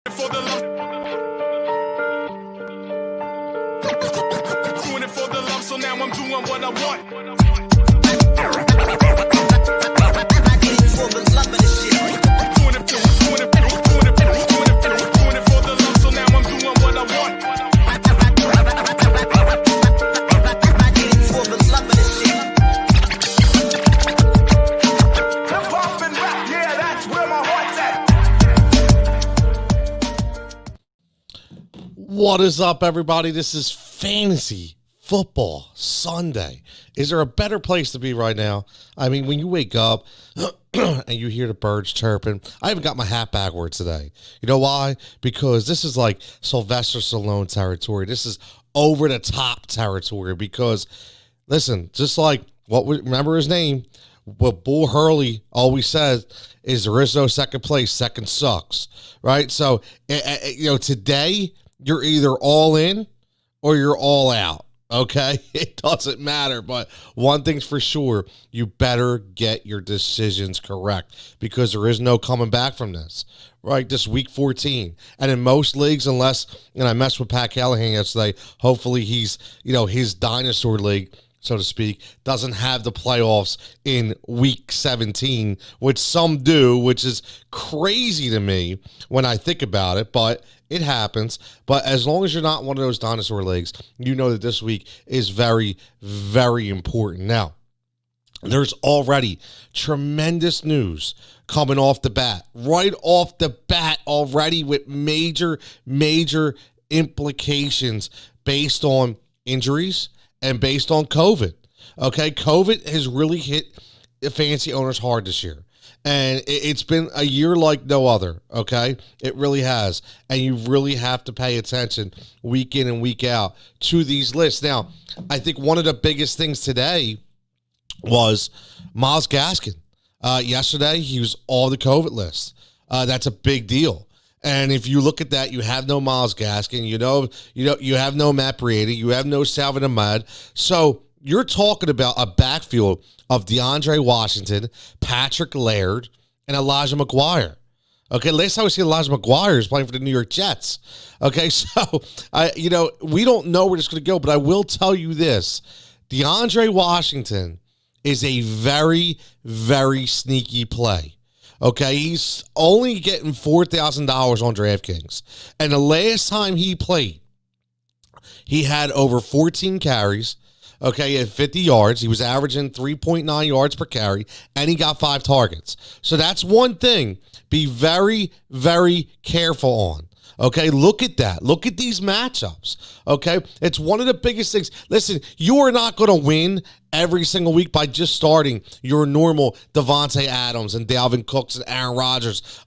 For the love. Doing it for the love, so now I'm doing what I want. I did it for the love of the shit. Doing it for the love, so now I'm doing what I want. I did it for the love of the shit. Hip hop and rap, yeah, that's where my heart's at. What is up, everybody? This is Fantasy Football Sunday. Is there a better place to be right now? I mean, when you wake up and you hear the birds chirping, I even got my hat backwards today. You know why? Because this is like Sylvester Stallone territory. This is over the top territory because, listen, just like remember his name, what Bull Hurley always says is there is no second place. Second sucks, right? So, today you're either all in or you're all out, okay? It doesn't matter, but one thing's for sure, you better get your decisions correct because there is no coming back from this, right? This week 14. And in most leagues, unless, and I messed with Pat Callahan yesterday, hopefully he's, his dinosaur league, so to speak, doesn't have the playoffs in week 17, which some do, which is crazy to me when I think about it, but it happens. But as long as you're not one of those dinosaur leagues, you know that this week is very, very important. Now, there's already tremendous news coming off the bat, right off the bat already with major, major implications based on injuries and based on COVID. Okay, COVID has really hit the fantasy owners hard this year. And it's been a year like no other, okay? It really has. And you really have to pay attention week in and week out to these lists. Now, I think one of the biggest things today was Myles Gaskin. Yesterday, he was on the COVID list. That's a big deal. And if you look at that, you have no Myles Gaskin, you have no Matt Brady, you have no Salvin Ahmed. So you're talking about a backfield of DeAndre Washington, Patrick Laird, and Elijah McGuire. Okay, last time we see Elijah McGuire is playing for the New York Jets. Okay, so we don't know where it's going to go, but I will tell you this: DeAndre Washington is a very, very sneaky play. Okay, he's only getting $4,000 on DraftKings. And the last time he played, he had over 14 carries, okay, at 50 yards. He was averaging 3.9 yards per carry, and he got 5 targets. So that's one thing. Be very, very careful on. Okay, look at that. Look at these matchups. Okay, it's one of the biggest things. Listen, you are not going to win every single week by just starting your normal Devontae Adams and Dalvin Cooks and Aaron Rodgers.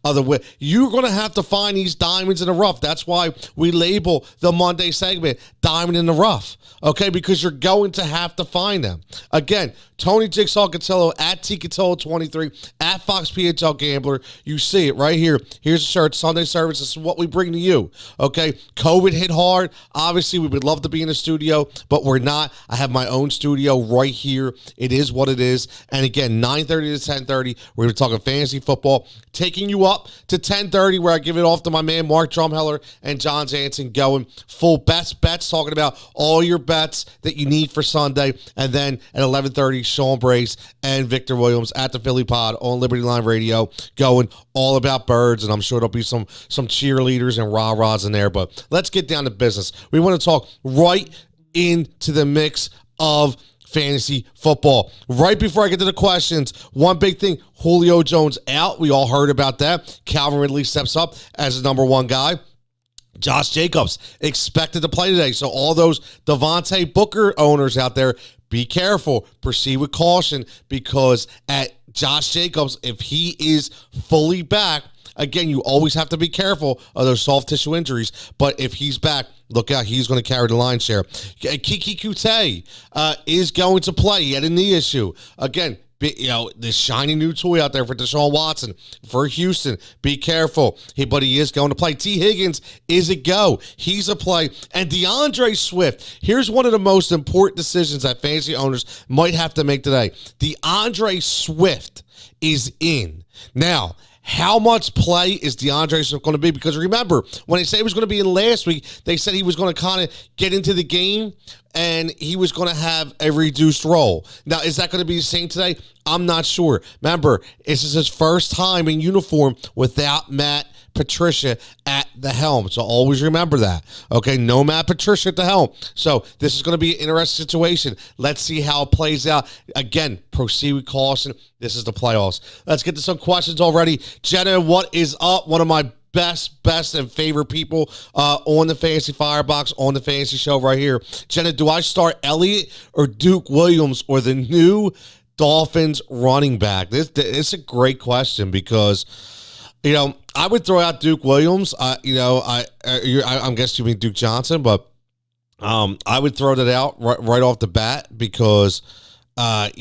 You're going to have to find these diamonds in the rough. That's why we label the Monday segment Diamond in the Rough. Okay, because you're going to have to find them. Again, Tony Jigsaw Cotillo at TCotillo23 at Fox PHL Gambler. You see it right here. Here's a shirt, Sunday service. This is what we bring to you. Okay, COVID hit hard. Obviously, we would love to be in the studio, but we're not. I have my own studio right here. It is what it is. And again, 9:30 to 10:30, we're going to talk fantasy football, taking you up to 10:30 where I give it off to my man Mark Drumheller and John Jansen going full best bets, talking about all your bets that you need for Sunday. And then at 11:30, Sean Brace and Victor Williams at the Philly Pod on Liberty Line Radio going all about birds. And I'm sure there'll be some cheerleaders and rah-rahs in there. But let's get down to business. We want to talk right into the mix of fantasy football. Right before I get to the questions, one big thing, Julio Jones out. We all heard about that. Calvin Ridley steps up as the number one guy. Josh Jacobs expected to play today. So all those Devontae Booker owners out there, be careful. Proceed with caution because at Josh Jacobs, if he is fully back, again, you always have to be careful of those soft tissue injuries. But if he's back, look out. He's going to carry the lion's share. Kiki Kute is going to play. He had a knee issue. Again, this shiny new toy out there for Deshaun Watson, for Houston. Be careful. But he is going to play. T. Higgins is a go. He's a play. And Deandre Swift, here's one of the most important decisions that fantasy owners might have to make today. Deandre Swift is in. Now, how much play is Deandre Swift going to be? Because remember, when they said he was going to be in last week, they said he was going to kind of get into the game and he was going to have a reduced role. Now, is that going to be the same today? I'm not sure. Remember, this is his first time in uniform without Matt Patricia at the helm. So always remember that. Okay, no Matt Patricia at the helm. So this is going to be an interesting situation. Let's see how it plays out. Again, proceed with caution. This is the playoffs. Let's get to some questions already. Jenna, what is up? One of my best and favorite people on the Fantasy Firebox, on the Fantasy Show right here. Jenna, do I start Elliott or Duke Williams or the new Dolphins running back? This is a great question because, I would throw out Duke Williams. I'm guessing you mean Duke Johnson, but I would throw that out right off the bat because, I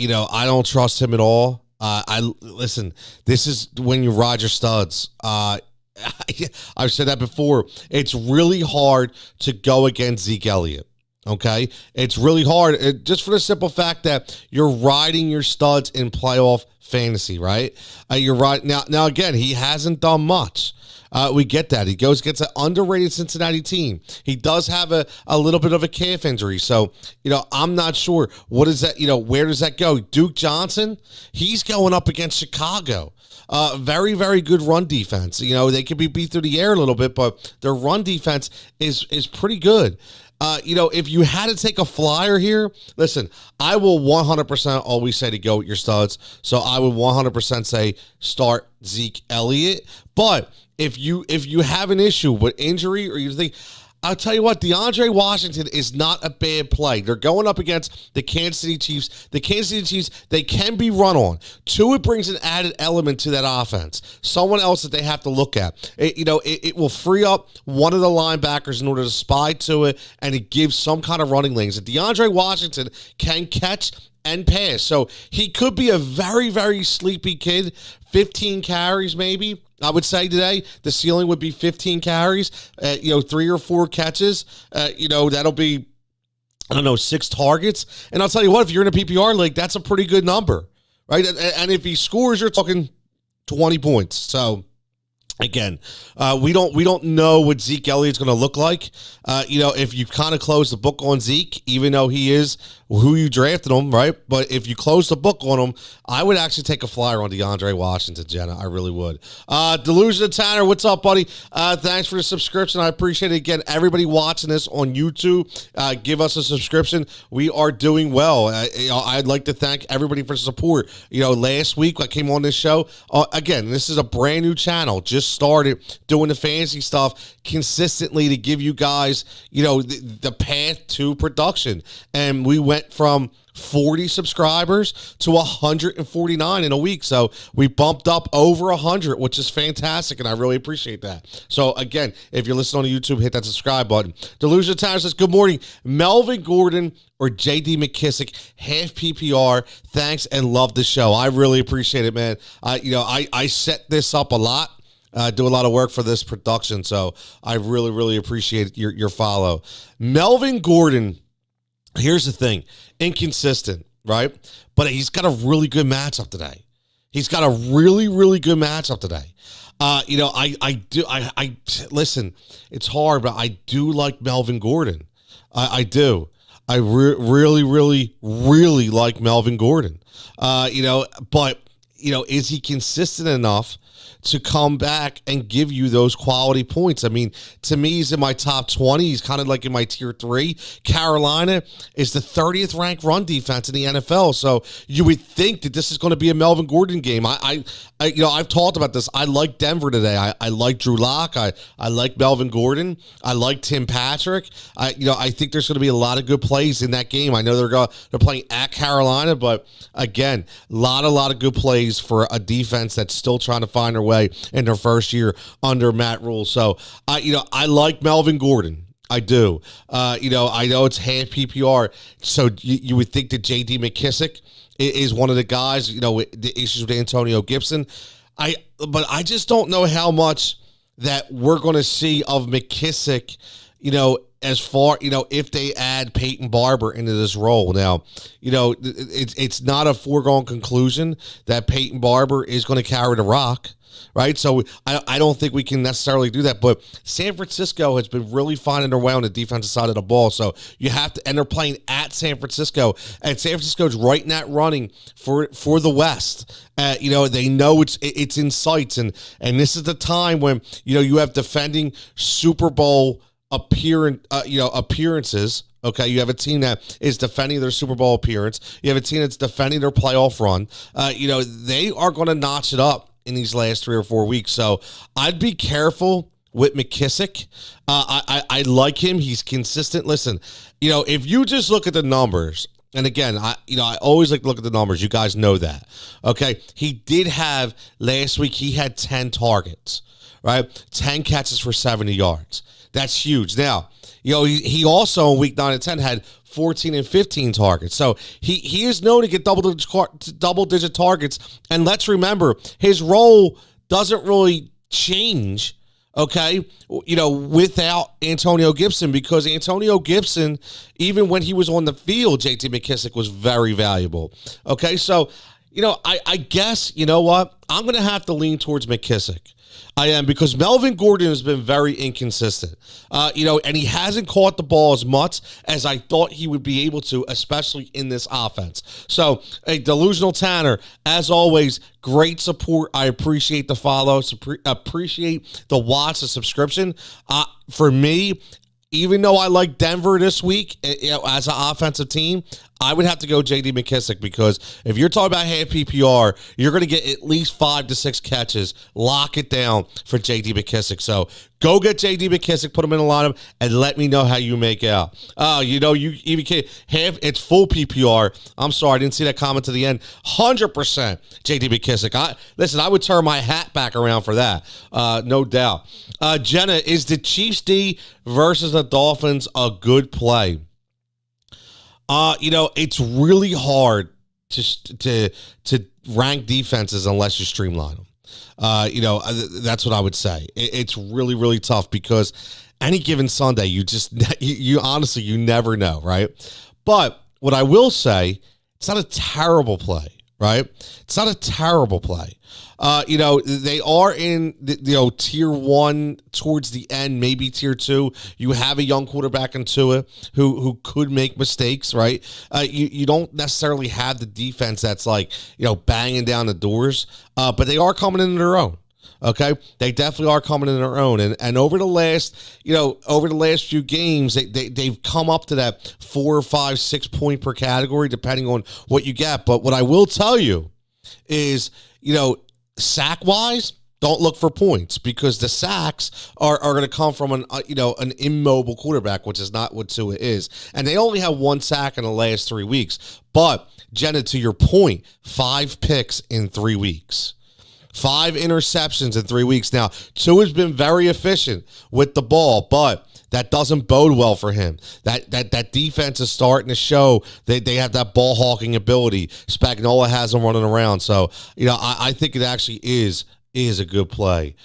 don't trust him at all. Listen, this is when you ride your studs. I've said that before. It's really hard to go against Zeke Elliott. Okay, it's really hard just for the simple fact that you're riding your studs in playoff fantasy, right? You're right now. Again, he hasn't done much. We get that. He goes against an underrated Cincinnati team. He does have a little bit of a calf injury. So, I'm not sure. What is that? Where does that go? Duke Johnson, he's going up against Chicago. Very, very good run defense. They can be beat through the air a little bit, but their run defense is pretty good. If you had to take a flyer here, listen, I will 100% always say to go with your studs. So I would 100% say start Zeke Elliott. But if you have an issue with injury or you think, I'll tell you what, Deandre Washington is not a bad play. They're going up against the Kansas City Chiefs. The Kansas City Chiefs, they can be run on. Two, it brings an added element to that offense. Someone else that they have to look at. It will free up one of the linebackers in order to spy to it, and it gives some kind of running lanes. And Deandre Washington can catch and pass. So he could be a very, very sleepy kid. 15 carries maybe. I would say today the ceiling would be 15 carries, 3 or 4 catches. That'll be, 6 targets. And I'll tell you what, if you're in a PPR league, that's a pretty good number, right? And if he scores, you're talking 20 points. So again, we don't know what Zeke Elliott's going to look like. If you kind of close the book on Zeke, even though he is who you drafted him, right? But if you close the book on him, I would actually take a flyer on DeAndre Washington, Jenna. I really would. Delusion Tanner, what's up, buddy? Thanks for the subscription. I appreciate it. Again, everybody watching this on YouTube, give us a subscription. We are doing well. I'd like to thank everybody for support. Last week I came on this show. Again, this is a brand new channel. Just started doing the fantasy stuff consistently to give you guys, the path to production. And we went from 40 subscribers to 149 in a week. So we bumped up over 100, which is fantastic, and I really appreciate that. So again, if you're listening on YouTube, hit that subscribe button. Delusion Tower says, good morning. Melvin Gordon or J.D. McKissick, half PPR. Thanks and love the show. I really appreciate it, man. I set this up a lot. Do a lot of work for this production, so I really, really appreciate your follow. Melvin Gordon, here's the thing, inconsistent, right? But he's got a really good matchup today. He's got a really, really good matchup today. Listen, it's hard, but I do like Melvin Gordon. I do. I really, really, really like Melvin Gordon. But is he consistent enough to come back and give you those quality points? I mean, to me, he's in my top 20. He's kind of like in my tier 3. Carolina is the 30th ranked run defense in the NFL. So you would think that this is going to be a Melvin Gordon game. I've talked about this. I like Denver today. I like Drew Lock. I like Melvin Gordon. I like Tim Patrick. I think there's going to be a lot of good plays in that game. I know they're playing at Carolina, but again, a lot of good plays for a defense that's still trying to find their way in their first year under Matt Rule. So I like Melvin Gordon. I do. I know it's half PPR, so you would think that J.D. McKissick is one of the guys, with the issues with Antonio Gibson. But I just don't know how much that we're going to see of McKissick, as far, if they add Peyton Barber into this role. Now, it's not a foregone conclusion that Peyton Barber is going to carry the rock. right? So I don't think we can necessarily do that. But San Francisco has been really finding their way on the defensive side of the ball. So you have to, and they're playing at San Francisco, and San Francisco's right in that running for the West. They know it's in sights, and this is the time when you have defending Super Bowl appearances. Okay, you have a team that is defending their Super Bowl appearance. You have a team that's defending their playoff run. They are going to notch it up in these last 3 or 4 weeks. So I'd be careful with McKissick. I like him. He's consistent. Listen, if you just look at the numbers, and again, I always like to look at the numbers. You guys know that. Okay, he did have last week. He had 10 targets, right? 10 catches for 70 yards. That's huge. Now, he also in week 9 and 10 had 14 and 15 targets. So he is known to get double-digit targets. And let's remember, his role doesn't really change, okay, without Antonio Gibson, because Antonio Gibson, even when he was on the field, JT McKissick was very valuable. Okay, so, I guess, you know what? I'm going to have to lean towards McKissick. I am, because Melvin Gordon has been very inconsistent, and he hasn't caught the ball as much as I thought he would be able to, especially in this offense. So, a delusional Tanner, as always, great support. I appreciate the follow, appreciate the watch, the subscription. For me, even though I like Denver this week, as an offensive team, I would have to go J.D. McKissick, because if you're talking about half PPR, you're going to get at least 5 to 6 catches. Lock it down for J.D. McKissick. So go get J.D. McKissick, put him in a lineup, and let me know how you make out. You even can't have it's full PPR. I'm sorry, I didn't see that comment to the end. 100% J.D. McKissick. Listen, I would turn my hat back around for that, no doubt. Jenna, is the Chiefs D versus the Dolphins a good play? It's really hard to rank defenses unless you streamline them. That's what I would say. It's really, really tough, because any given Sunday, you honestly, you never know, right? But what I will say, it's not a terrible play, right? It's not a terrible play. They are in tier 1 towards the end, maybe tier 2. You have a young quarterback in Tua who could make mistakes, right? You don't necessarily have the defense that's banging down the doors, but they are coming into their own. Okay, they definitely are coming in their own, and over the last few games, they've come up to that 4, 5, 6 point per category, depending on what you get. But what I will tell you is, sack-wise, don't look for points, because the sacks are going to come from an immobile quarterback, which is not what Tua is. And they only have 1 sack in the last 3 weeks. But, Jenna, to your point, 5 picks in 3 weeks. 5 interceptions in 3 weeks. Now, Tua's been very efficient with the ball, but that doesn't bode well for him. That defense is starting to show they have that ball hawking ability. Spagnuolo has them running around. So, I think it actually is a good play.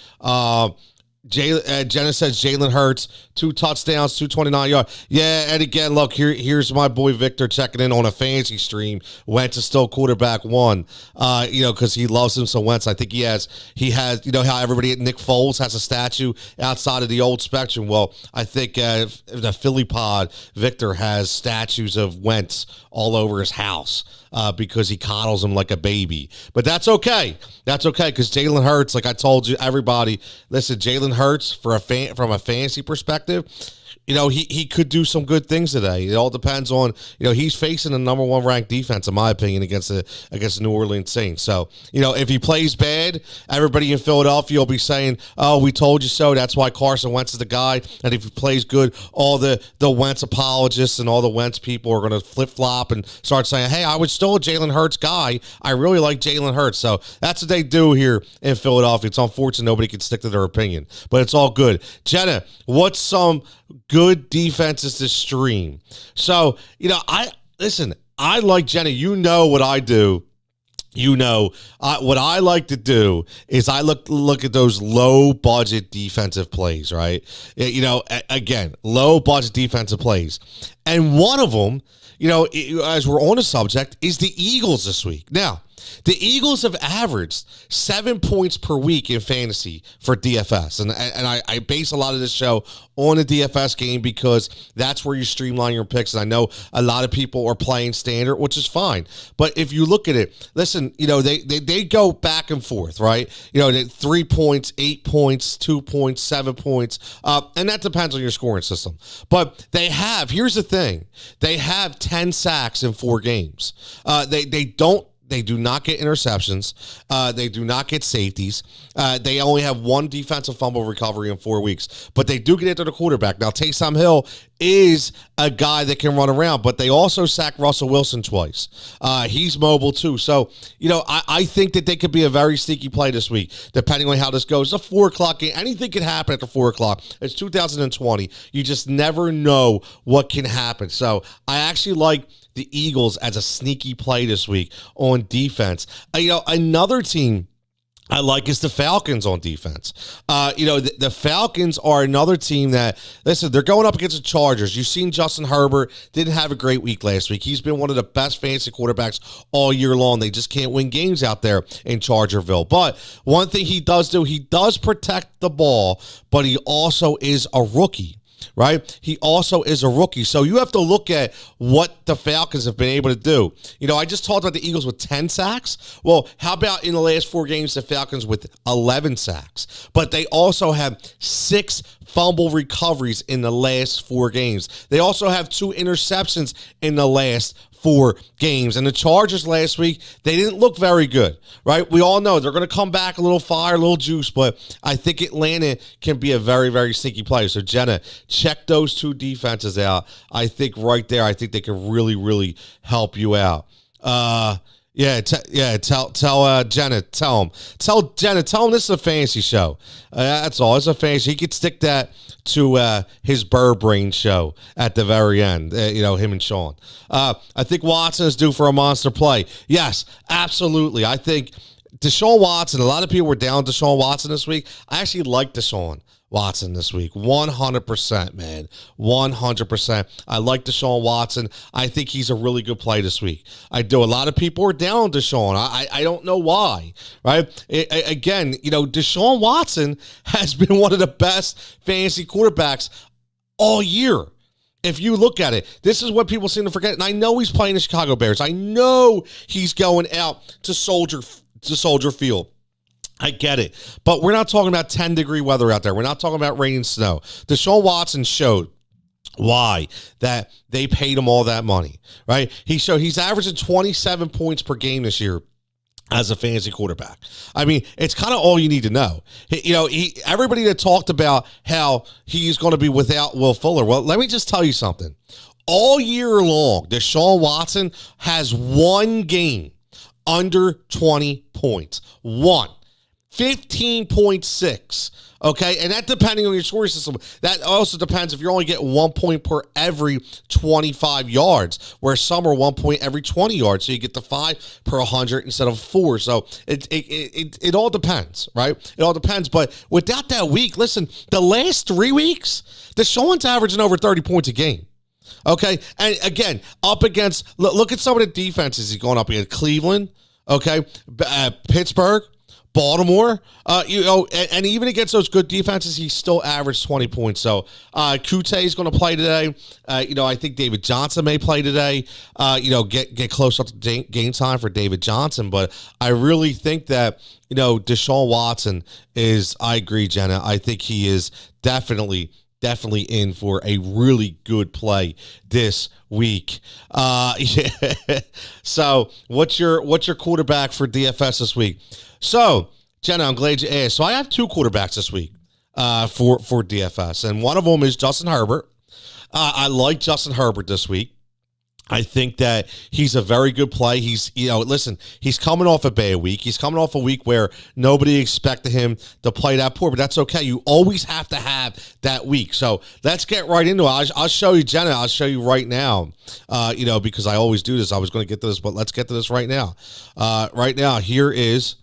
Jenna says Jalen Hurts, 2 touchdowns, 229 yards. Yeah, and again, look, here's my boy Victor checking in on a fantasy stream. Wentz is still quarterback 1, because he loves him so Wentz. I think he has, how everybody at Nick Foles has a statue outside of the old Spectrum. Well, I think the Philly pod, Victor has statues of Wentz all over his house. Because he coddles him like a baby. But that's okay. That's okay, because Jalen Hurts, like I told you, everybody, listen, Jalen Hurts, from a fantasy perspective, he could do some good things today. It all depends on, he's facing the number 1 ranked defense, in my opinion, against the New Orleans Saints. So, if he plays bad, everybody in Philadelphia will be saying, oh, we told you so. That's why Carson Wentz is the guy. And if he plays good, all the Wentz apologists and all the Wentz people are going to flip-flop and start saying, hey, I was still a Jalen Hurts guy. I really like Jalen Hurts. So that's what they do here in Philadelphia. It's unfortunate nobody can stick to their opinion, but it's all good. Jenna, what's some good defenses to stream? So, I like Jenna. You know what I do. What I like to do is I look at those low budget defensive plays, right? Again, low budget defensive plays. And one of them, as we're on the subject, is the Eagles this week. Now, The Eagles have averaged 7 points per week in fantasy for DFS. And I base a lot of this show on the DFS game because that's where you streamline your picks. And I know a lot of people are playing standard, which is fine. But if you look at it, listen, they go back and forth, right? 3 points, 8 points, 2 points, 7 points. And that depends on your scoring system. But here's the thing. They have 10 sacks in 4 games. They do not get interceptions. They do not get safeties. They only have 1 defensive fumble recovery in 4 weeks. But they do get into the quarterback. Now, Taysom Hill is a guy that can run around, but they also sacked Russell Wilson twice. He's mobile, too. So, I think that they could be a very sneaky play this week, depending on how this goes. It's a 4 o'clock game. Anything can happen at the 4 o'clock. It's 2020. You just never know what can happen. So, I actually like the Eagles as a sneaky play this week on defense. Another team I like is the Falcons on defense. The Falcons are another team that, listen, they're going up against the Chargers. You've seen Justin Herbert didn't have a great week last week. He's been one of the best fantasy quarterbacks all year long. They just can't win games out there in Chargerville. But one thing he does do, he does protect the ball, but he also is a rookie. Right? He also is a rookie. So you have to look at what the Falcons have been able to do. I just talked about the Eagles with 10 sacks. Well, how about in the last 4 games, the Falcons with 11 sacks? But they also have 6 fumble recoveries in the last 4 games. They also have 2 interceptions in the last 4 games. And the Chargers last week, they didn't look very good, right? We all know they're going to come back a little fire, a little juice, but I think Atlanta can be a very, very sneaky play. So, Jenna, check those 2 defenses out. I think right there, I think they can really, really help you out. Tell Jenna, tell him this is a fantasy show. That's all. It's a fantasy. He could stick that to his Bird Brain show at the very end, him and Sean. I think Watson is due for a monster play. Yes, absolutely. I think Deshaun Watson, a lot of people were down Deshaun Watson this week. I actually like Deshaun Watson this week. 100%, man. 100%. I like Deshaun Watson. I think he's a really good play this week. I do. A lot of people are down on Deshaun. I don't know why, right? Again, Deshaun Watson has been one of the best fantasy quarterbacks all year. If you look at it, this is what people seem to forget. And I know he's playing the Chicago Bears. I know he's going out to Soldier Field. I get it. But we're not talking about 10-degree weather out there. We're not talking about rain and snow. Deshaun Watson showed why that they paid him all that money, right? He's averaging 27 points per game this year as a fantasy quarterback. I mean, it's kind of all you need to know. Everybody that talked about how he's going to be without Will Fuller. Well, let me just tell you something. All year long, Deshaun Watson has 1 game under 20 points. 1. 15.6. Okay, and that depending on your scoring system. That also depends if you're only getting 1 point per every 25 yards, where some are 1 point every 20 yards. So you get the 5 per 100 instead of 4. So it all depends, right? It all depends. But without that week, listen, the last 3 weeks, Deshaun's averaging over 30 points a game. Okay, and again, up against, look at some of the defenses he's going up against. Cleveland, okay, Pittsburgh, Baltimore, and even against those good defenses, he still averaged 20 points. So, Kute is going to play today. I think David Johnson may play today. Get close up to game time for David Johnson. But I really think that, Deshaun Watson is, I agree, Jenna. I think he is definitely in for a really good play this week. So what's your quarterback for DFS this week? So, Jenna, I'm glad you asked. So I have 2 quarterbacks this week for DFS, and one of them is Justin Herbert. I like Justin Herbert this week. I think that he's a very good play. He's coming off a bad week. He's coming off a week where nobody expected him to play that poor, but that's okay. You always have to have that week. So let's get right into it. I'll show you, Jenna. I'll show you right now, because I always do this. I was going to get to this, but let's get to this right now. Right now, here is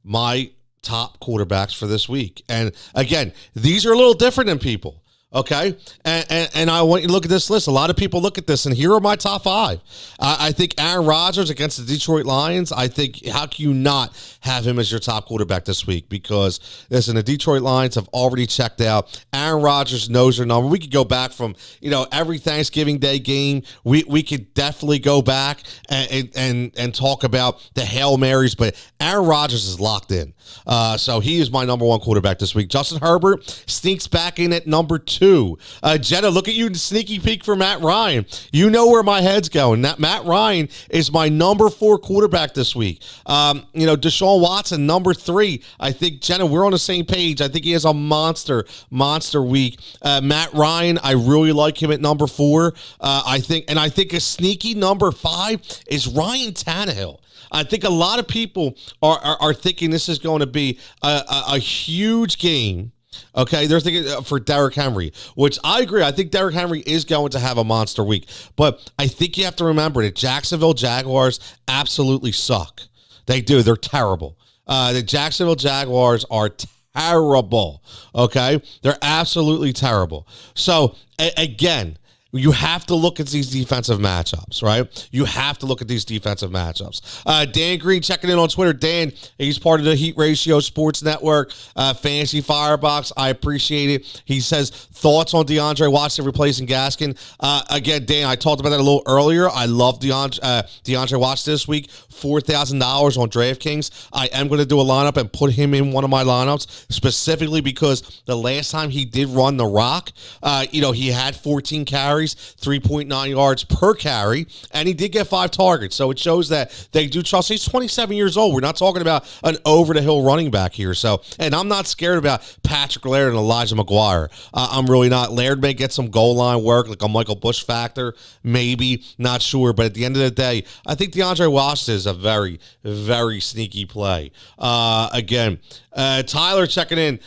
my top quarterbacks for this week. And again, these are a little different than people. Okay, and I want you to look at this list. A lot of people look at this, and here are my top five. I think Aaron Rodgers against the Detroit Lions. I think, how can you not have him as your top quarterback this week? Because, listen, the Detroit Lions have already checked out. Aaron Rodgers knows their number. We could go back from, every Thanksgiving Day game. We could definitely go back and talk about the Hail Marys, but Aaron Rodgers is locked in. So he is my number one quarterback this week. Justin Herbert sneaks back in at number 2. Jenna, look at you, sneaky peek for Matt Ryan. You know where my head's going. Matt Ryan is my number 4 quarterback this week. Deshaun Watson, number 3. I think, Jenna, we're on the same page. I think he has a monster week. Matt Ryan, I really like him at number 4. I think a sneaky number 5 is Ryan Tannehill. I think a lot of people are thinking this is going to be a huge game. Okay, they're thinking for Derrick Henry, which I agree. I think Derrick Henry is going to have a monster week. But I think you have to remember that Jacksonville Jaguars absolutely suck. They do. They're terrible. The Jacksonville Jaguars are terrible. Okay? They're absolutely terrible. So, again, you have to look at these defensive matchups, right? You have to look at these defensive matchups. Dan Green checking in on Twitter. Dan, he's part of the Heat Ratio Sports Network, Fantasy Firebox. I appreciate it. He says, thoughts on Deandre Washington replacing Gaskin? Again, Dan, I talked about that a little earlier. I love Deandre Washington this week. $4,000 on DraftKings. I am going to do a lineup and put him in one of my lineups, specifically because the last time he did run the rock, he had 14 carries, 3.9 yards per carry, and he did get 5 targets. So it shows that they do trust. He's 27 years old. We're not talking about an over-the-hill running back here. So, and I'm not scared about Patrick Laird and Elijah McGuire. I'm really not. Laird may get some goal line work, like a Michael Bush factor, maybe, not sure. But at the end of the day, I think Deandre Washington is a very, very sneaky play. Again, Tyler checking in.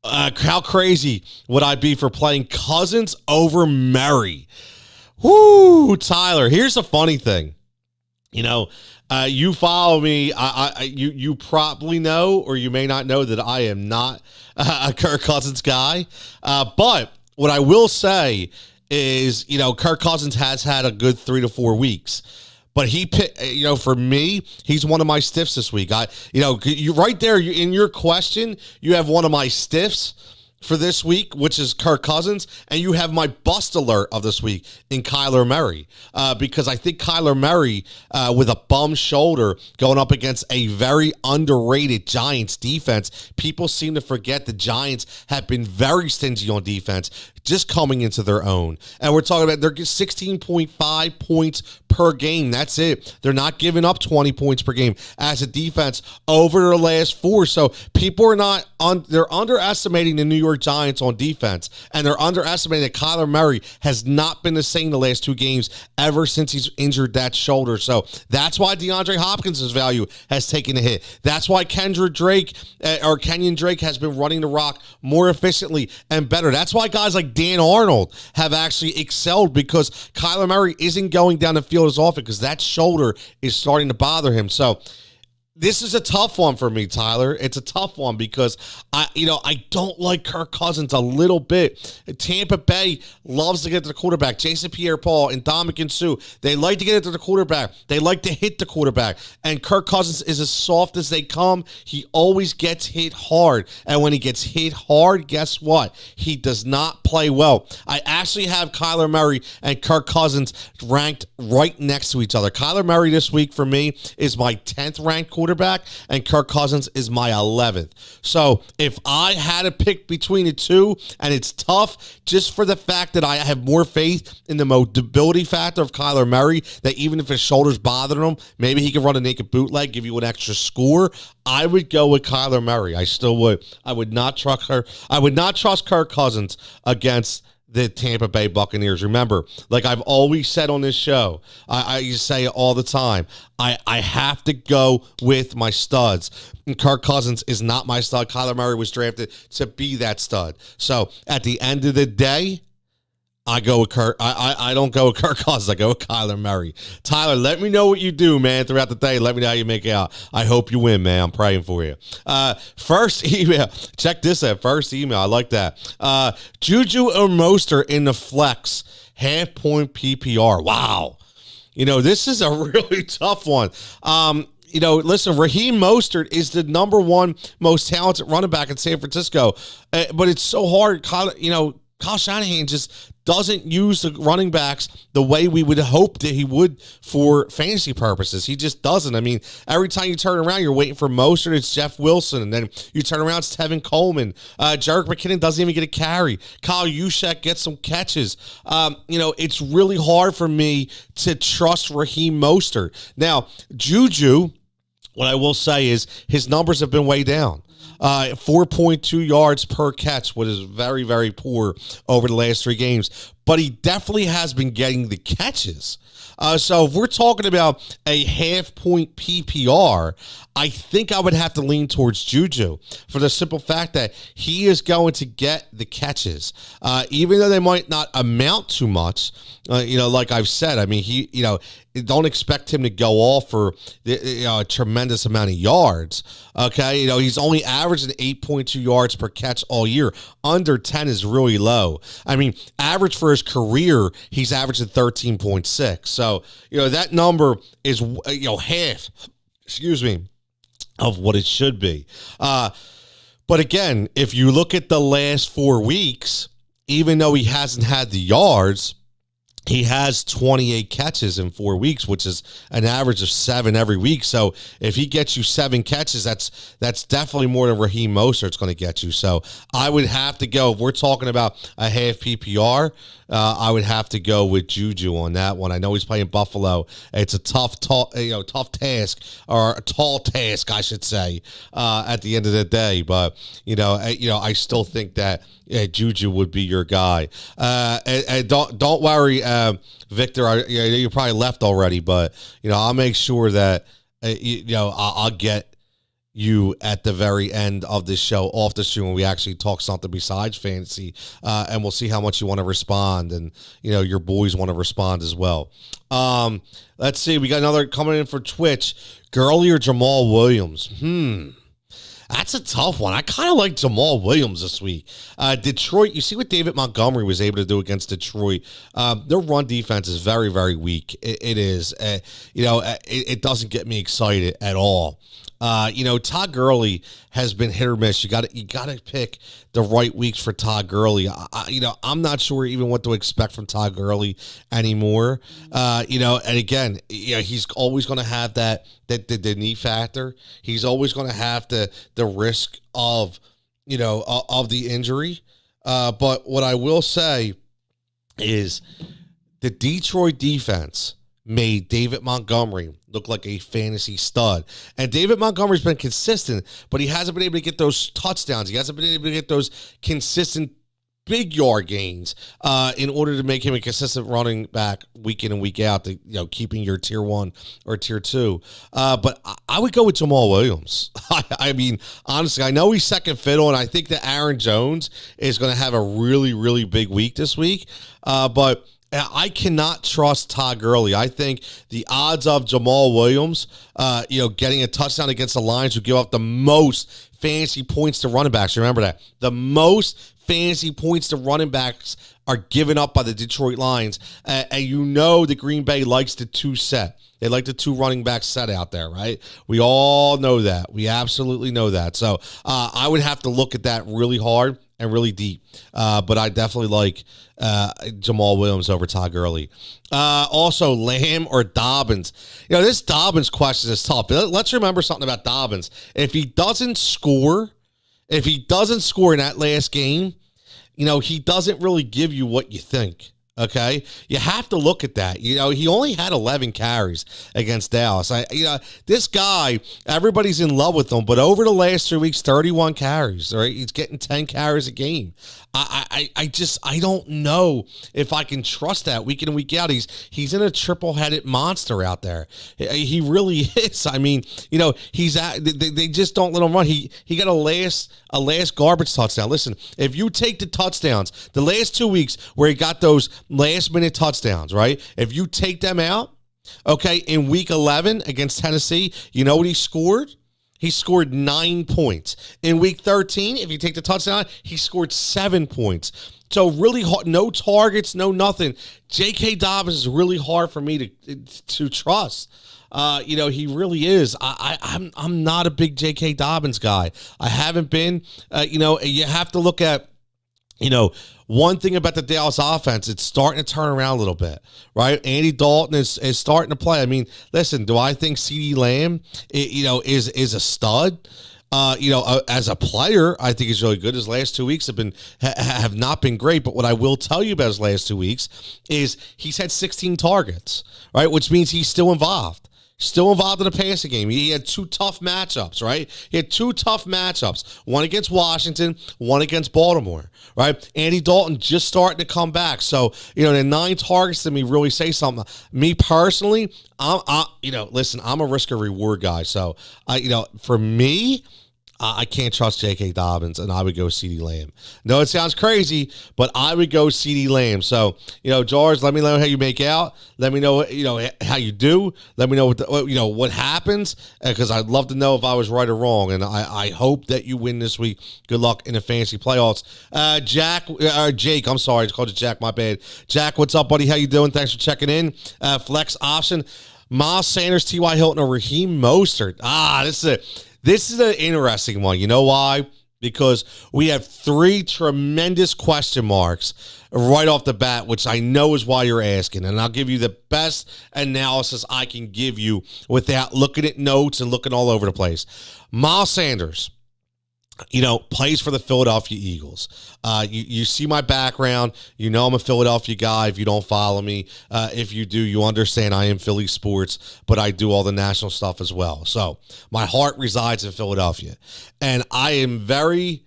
How crazy would I be for playing Cousins over Murray? Whoo, Tyler. Here's the funny thing. You follow me. You probably know, or you may not know, that I am not a Kirk Cousins guy. But what I will say is, Kirk Cousins has had a good 3 to 4 weeks. But for me, he's one of my stiffs this week. You right there in your question, you have one of my stiffs for this week, which is Kirk Cousins, and you have my bust alert of this week in Kyler Murray, because I think Kyler Murray, with a bum shoulder going up against a very underrated Giants defense, people seem to forget the Giants have been very stingy on defense, just coming into their own. And we're talking about they're 16.5 points per game. That's it. They're not giving up 20 points per game as a defense over their last 4. So people are they're underestimating the New York Giants on defense, and they're underestimating that Kyler Murray has not been the same the last 2 games ever since he's injured that shoulder. So that's why DeAndre Hopkins' value has taken a hit. That's why Kenyon Drake has been running the rock more efficiently and better. That's why guys like Dan Arnold have actually excelled, because Kyler Murray isn't going down the field as often because that shoulder is starting to bother him. So this is a tough one for me, Tyler. It's a tough one because I don't like Kirk Cousins a little bit. Tampa Bay loves to get to the quarterback. Jason Pierre-Paul and Ndamukong Suh, they like to get to the quarterback. They like to hit the quarterback. And Kirk Cousins is as soft as they come. He always gets hit hard. And when he gets hit hard, guess what? He does not play well. I actually have Kyler Murray and Kirk Cousins ranked right next to each other. Kyler Murray this week for me is my 10th ranked quarterback, and Kirk Cousins is my 11th. So if I had to pick between the two, and it's tough just for the fact that I have more faith in the mobility factor of Kyler Murray, that even if his shoulders bother him, maybe he can run a naked bootleg, give you an extra score, I would go with Kyler Murray. I still would. I would not trust Kirk Cousins against the Tampa Bay Buccaneers. Remember, like I've always said on this show, I say it all the time, I have to go with my studs. And Kirk Cousins is not my stud. Kyler Murray was drafted to be that stud. So at the end of the day, I go with Kirk. I don't go with Kirk Cousins. I go with Kyler Murray. Tyler, let me know what you do, man, throughout the day. Let me know how you make it out. I hope you win, man. I'm praying for you. First email. Check this out. First email. I like that. Juju or Mostert in the flex. Half-point PPR. Wow. This is a really tough one. Listen, Raheem Mostert is the number one most talented running back in San Francisco. But it's so hard. Kyle Shanahan just doesn't use the running backs the way we would hope that he would for fantasy purposes. He just doesn't. I mean, every time you turn around, you're waiting for Mostert, it's Jeff Wilson, and then you turn around, it's Tevin Coleman. Jerick McKinnon doesn't even get a carry. Kyle Juszczyk gets some catches. It's really hard for me to trust Raheem Mostert. Now, Juju, what I will say is his numbers have been way down. 4.2 yards per catch, which is very, very poor over the last 3 games. But he definitely has been getting the catches. So if we're talking about a half-point PPR, I think I would have to lean towards Juju for the simple fact that he is going to get the catches. Even though they might not amount too much, like I've said, I mean, don't expect him to go off for a tremendous amount of yards. Okay, he's only averaging 8.2 yards per catch all year. Under 10 is really low. I mean, average for his career, he's averaging 13.6. So, that number is, half, of what it should be. But again, if you look at the last 4 weeks, even though he hasn't had the yards, he has 28 catches in 4 weeks, which is an average of 7 every week. So if he gets you 7 catches, that's definitely more than Raheem Mostert's going to get you. So I would have to go, if we're talking about a half PPR, I would have to go with Juju on that one. I know he's playing Buffalo. It's a tough task, or a tall task, I should say, at the end of the day. But I still think that Juju would be your guy. And don't worry, Victor. You probably left already, but I'll make sure that I'll get you at the very end of this show off the stream when we actually talk something besides fantasy, and we'll see how much you want to respond, and your boys want to respond as well. Let's see, we got another coming in for Twitch. Gurley or Jamal Williams? That's a tough one. I kind of like Jamal Williams this week. Detroit, you see what David Montgomery was able to do against Detroit. Their run defense is very, very weak. It is. It doesn't get me excited at all. Todd Gurley has been hit or miss. You got to pick the right weeks for Todd Gurley. I'm not sure even what to expect from Todd Gurley anymore. And again, he's always going to have the knee factor. He's always going to have the risk of the injury. But what I will say is the Detroit defense made David Montgomery look like a fantasy stud. And David Montgomery's been consistent, but he hasn't been able to get those touchdowns. He hasn't been able to get those consistent big yard gains in order to make him a consistent running back week in and week out, to, keeping your tier 1 or tier 2. But I would go with Jamal Williams. I mean, honestly, I know he's second fiddle, and I think that Aaron Jones is going to have a really, really big week this week. But I cannot trust Todd Gurley. I think the odds of Jamal Williams, getting a touchdown against the Lions, who give up the most fantasy points to running backs. Remember that. The most fantasy points to running backs are given up by the Detroit Lions. And the Green Bay likes the 2 set. They like the 2 running back set out there, right? We all know that. We absolutely know that. So I would have to look at that really hard and really deep. But I definitely like Jamal Williams over Todd Gurley. Also, Lamb or Dobbins. This Dobbins question is tough. Let's remember something about Dobbins. If he doesn't score in that last game, he doesn't really give you what you think. Okay, you have to look at that. He only had 11 carries against Dallas. This guy, everybody's in love with him, but over the last 3 weeks, 31 carries. Right, he's getting 10 carries a game. I don't know if I can trust that week in and week out. He's in a triple-headed monster out there. He really is. I mean, they just don't let him run. He got a last garbage touchdown. Listen, if you take the touchdowns, the last 2 weeks where he got those last-minute touchdowns, right? If you take them out, okay, in week 11 against Tennessee, you know what he scored? He scored 9 points. In week 13, if you take the touchdown, he scored 7 points. So really hard, no targets, no nothing. J.K. Dobbins is really hard for me to trust. He really is. I'm not a big J.K. Dobbins guy. I haven't been. You have to look at, one thing about the Dallas offense, it's starting to turn around a little bit, right? Andy Dalton is starting to play. I mean, listen, do I think CeeDee Lamb, is a stud? As a player, I think he's really good. His last 2 weeks have not been great, but what I will tell you about his last 2 weeks is he's had 16 targets, right? Which means he's still involved. Still involved in the passing game. He had 2 tough matchups, right? He had 2 tough matchups. One against Washington, one against Baltimore, right? Andy Dalton just starting to come back. So, the 9 targets to me really say something. Me personally, listen, I'm a risk or reward guy. So, for me, I can't trust J.K. Dobbins, and I would go CeeDee Lamb. No, it sounds crazy, but I would go CeeDee Lamb. So, George, let me know how you make out. Let me know, how you do. Let me know what happens, because I'd love to know if I was right or wrong. And I hope that you win this week. Good luck in the fantasy playoffs. Jake, I'm sorry, I called you Jack. My bad. Jack, what's up, buddy? How you doing? Thanks for checking in. Flex option: Miles Sanders, T.Y. Hilton, or Raheem Mostert. This is an interesting one. You know why? Because we have 3 tremendous question marks right off the bat, which I know is why you're asking. And I'll give you the best analysis I can give you without looking at notes and looking all over the place. Miles Sanders, plays for the Philadelphia Eagles. You see my background. I'm a Philadelphia guy. If you don't follow me, if you do, you understand I am Philly sports, but I do all the national stuff as well. So my heart resides in Philadelphia. And I am very,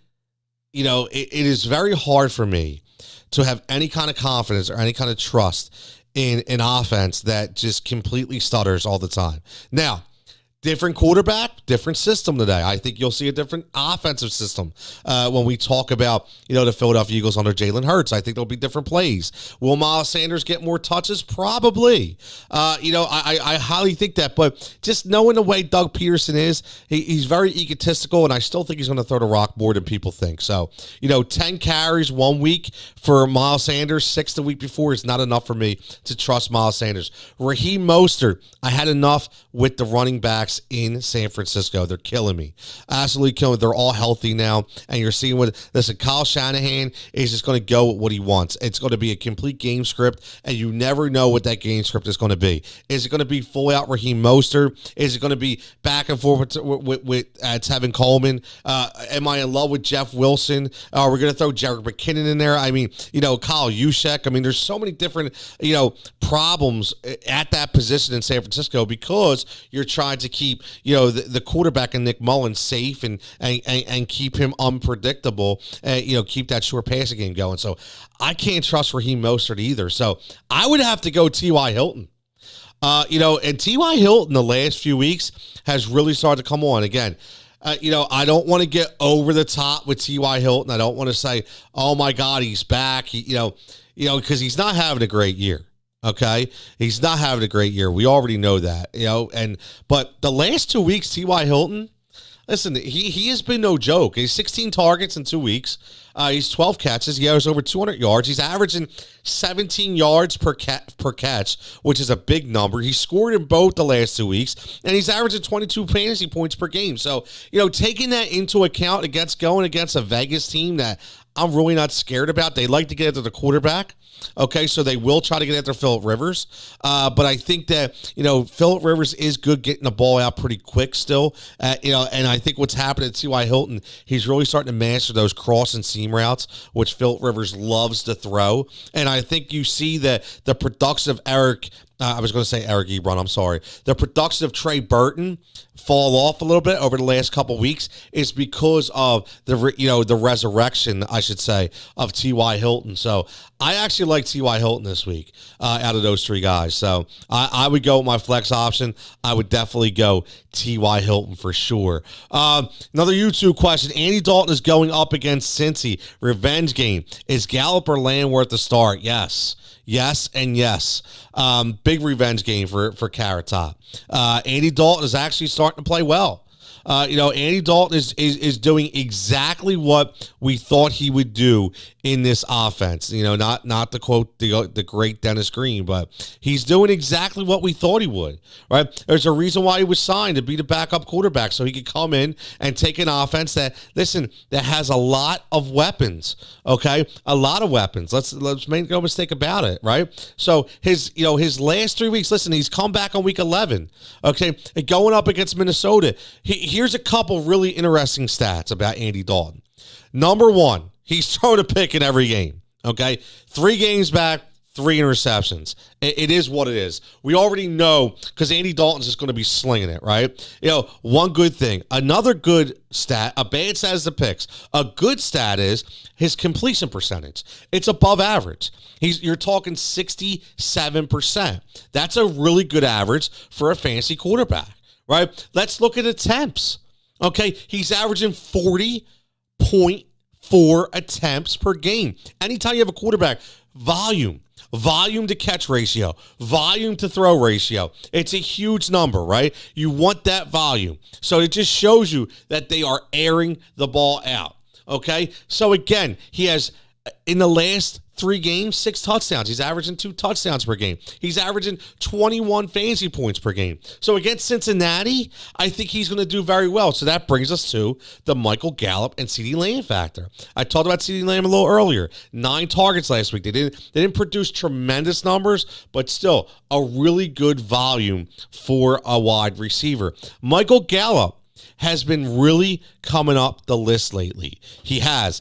it is very hard for me to have any kind of confidence or any kind of trust in an offense that just completely stutters all the time. Now, different quarterback, different system today. I think you'll see a different offensive system when we talk about, the Philadelphia Eagles under Jalen Hurts. I think there'll be different plays. Will Miles Sanders get more touches? Probably. I highly think that. But just knowing the way Doug Peterson is, he's very egotistical, and I still think he's going to throw the rock more than people think. So, 10 carries 1 week for Miles Sanders, 6 the week before is not enough for me to trust Miles Sanders. Raheem Mostert, I had enough with the running backs in San Francisco. They're killing me. Absolutely killing me. They're all healthy now. And you're seeing Kyle Shanahan is just going to go with what he wants. It's going to be a complete game script, and you never know what that game script is going to be. Is it going to be full out Raheem Mostert? Is it going to be back and forth with Tevin Coleman? Am I in love with Jeff Wilson? We're going to throw Jerick McKinnon in there. I mean, Kyle Juszczyk. I mean, there's so many different, problems at that position in San Francisco because you're trying to keep, the quarterback and Nick Mullins safe and keep him unpredictable, keep that short passing game going. So I can't trust Raheem Mostert either. So I would have to go T.Y. Hilton. And T.Y. Hilton the last few weeks has really started to come on again. I don't want to get over the top with T.Y. Hilton. I don't want to say, oh my God, he's back. Because he's not having a great year. Okay, he's not having a great year. We already know that, but the last 2 weeks, T.Y. Hilton, listen, he has been no joke. He's 16 targets in 2 weeks. He's 12 catches. He has over 200 yards. He's averaging 17 yards per catch, which is a big number. He scored in both the last 2 weeks, and he's averaging 22 fantasy points per game. So, taking that into account going against a Vegas team that I'm really not scared about. They like to get after the quarterback. Okay, so they will try to get after Phillip Rivers. But I think that, Phillip Rivers is good getting the ball out pretty quick still. And I think what's happening at T.Y. Hilton, he's really starting to master those cross and seam routes, which Phillip Rivers loves to throw. And I think you see the production of Eric I was going to say Eric Ebron. I'm sorry. The production of Trey Burton fall off a little bit over the last couple weeks is because of the resurrection, I should say, of T.Y. Hilton. So I actually like T.Y. Hilton this week out of those three guys. So I would go with my flex option. I would definitely go T.Y. Hilton for sure. Another YouTube question. Andy Dalton is going up against Cincy. Revenge game. Is Gallup or Land worth the start? Yes. Yes and yes. Big revenge game for Carrot Top. Andy Dalton is actually starting to play well. Andy Dalton is doing exactly what we thought he would do in this offense. Not to quote the great Dennis Green, but he's doing exactly what we thought he would, right? There's a reason why he was signed to be the backup quarterback, so he could come in and take an offense that has a lot of weapons, okay? A lot of weapons. Let's make no mistake about it, right? So his last 3 weeks, listen, he's come back on week 11, okay? And going up against Minnesota, here's a couple really interesting stats about Andy Dalton. Number one, he's thrown a pick in every game, okay? 3 games back, 3 interceptions. It is what it is. We already know because Andy Dalton's just going to be slinging it, right? One good thing. Another good stat, a bad stat is the picks. A good stat is his completion percentage. It's above average. You're talking 67%. That's a really good average for a fantasy quarterback, right? Let's look at attempts. Okay, he's averaging 40.4 attempts per game. Anytime you have a quarterback, volume to catch ratio, volume to throw ratio. It's a huge number, right? You want that volume. So it just shows you that they are airing the ball out. Okay, so again, he has in the last 3 games, 6 touchdowns. He's averaging 2 touchdowns per game. He's averaging 21 fantasy points per game. So against Cincinnati, I think he's going to do very well. So that brings us to the Michael Gallup and CeeDee Lamb factor. I talked about CeeDee Lamb a little earlier. 9 targets last week. They didn't produce tremendous numbers, but still a really good volume for a wide receiver. Michael Gallup has been really coming up the list lately. He has.